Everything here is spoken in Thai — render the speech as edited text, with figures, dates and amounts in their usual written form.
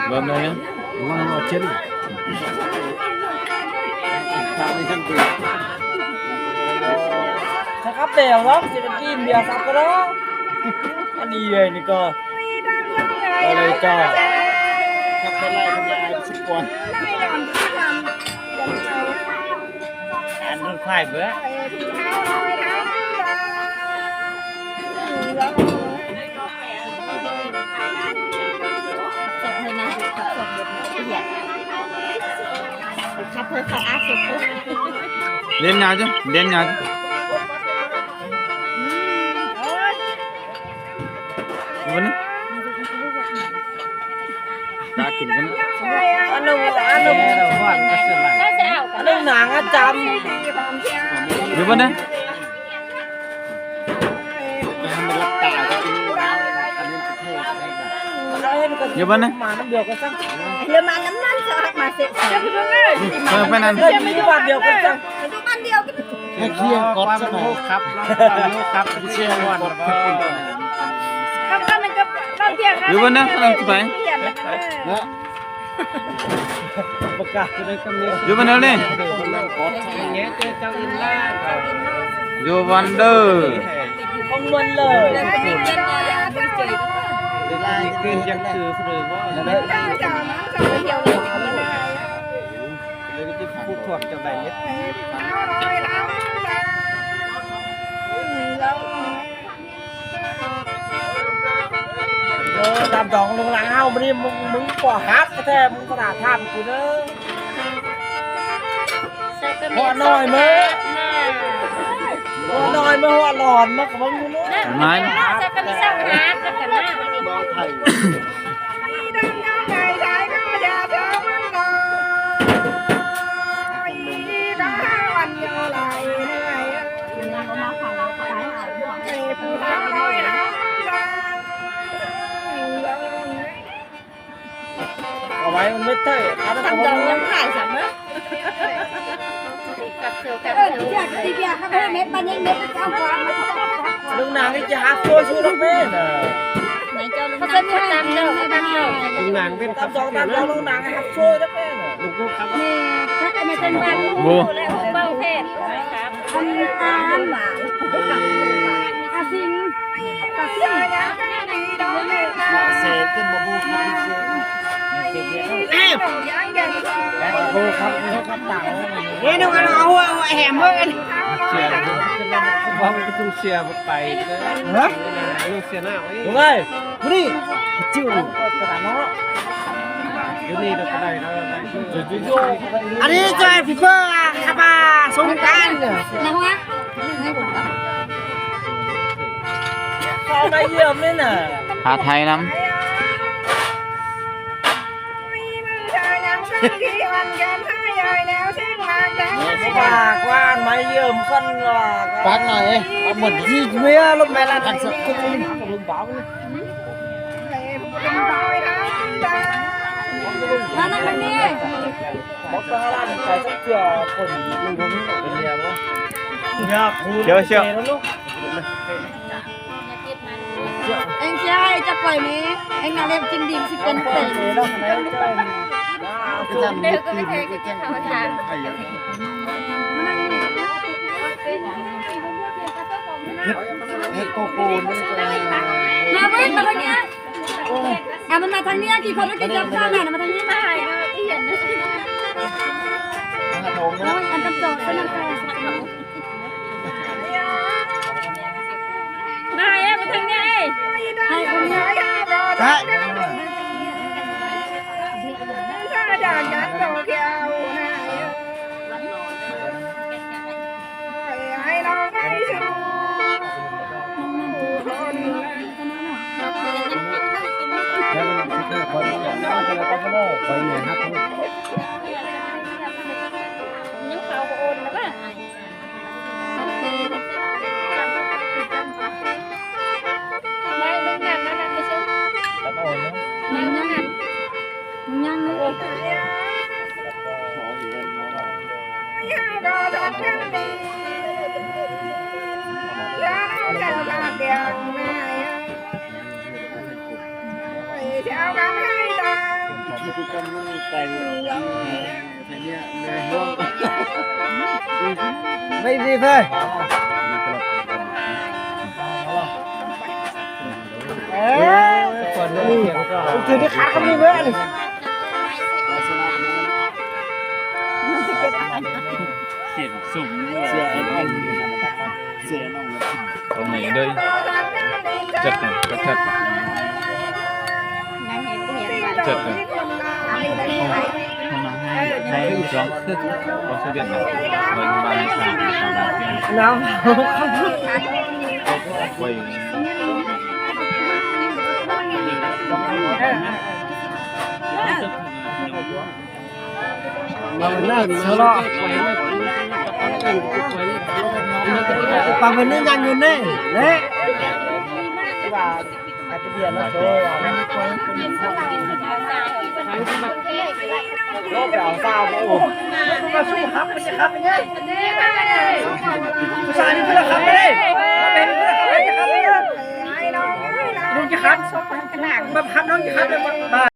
bơm đây nhá ngon ngọt chânถ้าครับเดี๋ยวครับจะเป็นกินเบียร์ซับก็แล้วอันนี้เลยนี่ก็เลยจ้า ถ้าเป็นไรทำลายสุกกว่า อันนู้นควายเบ้อ ขับเพื่อใครอาสุด lên nhà chứ lên nhà chứ vâng đã kịp cái nữa อันนู้นอันนู้นอันนู้นหนังอะจำ vâng đấy ไปทำเป็นรับตาก็กินอันนี้ประเทศอะไรแบบ như vâng đấy มาน้ำเดียวกันสัก เรือมาน้ำมันจะมาเสร็จจะไปดูเลย phải ăn เฮ้ยมีบาทเดียวกันสัก ดูบ้านเดียวกัน ให้เคี่ยวกอดซะหน่อย ครับครับเชียร์วัน ครับนั่นก็บ้านเดียวกัน như vâng đấy làm gì phải เนาะ ประกาศจะได้กำเนิด như vâng đâu lên กอดซะหน่อย เงี้ยเจอเจ้าอินล่า như vâng đâu คงมันเลย แล้วก็มีเย็นยาดูเฉย เวลาคืนยังคือหรือว่า เลยเที่ยวเลยไม่ได้ เลยที่พูดถ่วงจะแบ่งนิดตามดองลงหลังเอามันนี่มึงกว่าฮับแท้มึงกระดาษท่ามกูเด้อหัวหน่อยมั้ยหัวหน่อยมั้ยหัวหลอนมั้ยกับมึงนู้น máy จะก็มีสองฮาร์ดกันนะ เบาไทย เอาไว้มันไม่เท่เอาไป ทำดองยังขายสัมเมื่อกับเสือกับเสืออยากตีเบียร์ครับเม็ดมันยังเม็ดเจ้าความ ลุงนางไอ้จะหาตัวชื่อลูกแม่น่ะ ไหนเจ้าลุงนางตามเดิมตามเดิม ลุงนางเป็นตามดองลุงนางให้หักช่วยลูกแม่น่ะลุงกูครับ นี่ถ้าจะไม่เป็นวันแล้วเบ้าเพศครับทำตามหวานอาซิงปากซิง มาเสพขึ้นมาบูครับพี่เชฟ กูครับนี่เขาต่าง เฮ้ยนึกว่าเอาแหมเฮ้ย เชียร์ว่ามันต้องเชียร์ไปเลยฮะลูกเชียร์หน้าไว้ลุงเอ้ยนี่จิ้วกระดาษเนาะอยู่นี่เราก็ได้เราได้อันนี้จะพี่เพื่อขับมาสงการเนี่ย นะฮะให้ผมครับ เขาไม่เยี่ยมนี่น่ะ hà thay lắm ปากว่านไม่เยี่ยมกันว่า ปักหน่อยเอาเหมือน ที่เมียลูกแม่ละทันสักคนลุงเบาเลย มานั่งกันนี่ บอกตาล้านใส่สักเกือคนลุงผมเป็นเมียบ่เมียคูแล้วลูก เอ็งใช่จะปล่อยไหมเอ็งน่าเล็บจิ้มดิมสิเป็นเตะ แล้วแล้วเจ้า เด็กก็ไม่เคยกินข้าวทาน เฮ็ดโกโก้นี่ก็ มาเว้ยมาทางนี้อ่ะมันมาทางนี้กี่คนก็กินกับข้าวหน่อยมาทางนี้มาหายที่เห็นนะ มาโถม โอ้ยอันตำโจทย์เป็นอะไรมาเอ้มาทางนี้ให้คนนี้ ฮะ แล้วมันคือคนนี้แล้วก็เลยไปเนี่ยครับ นิ้วเขาโอนนะป่ะไม่ดึงหนักนะนะไม่ใช่ แล้วก็โอนนะ ยังเลย ขออยู่กันเนาะ เ itu kan kayaknya mehong. Vậy đi thôi. Còn đi thì đi khác không đi nữa đi. Xiển súng xiển anh xiển ông Tรงnày đây chật này chật chật này không mang hai đây xuống có số điện này rồi ba hai sàn Nào. quay Nó bằng vấn đề nhanh hơn đấy. Đấy. Và cái tiền nó thôi nó bảo sao mà ổn. Nó suy hấp nó sẽ hấp nhá. Sao đi cứ hấp đi. Đừng chỉ hấp. Mà hấp nó chỉ hấp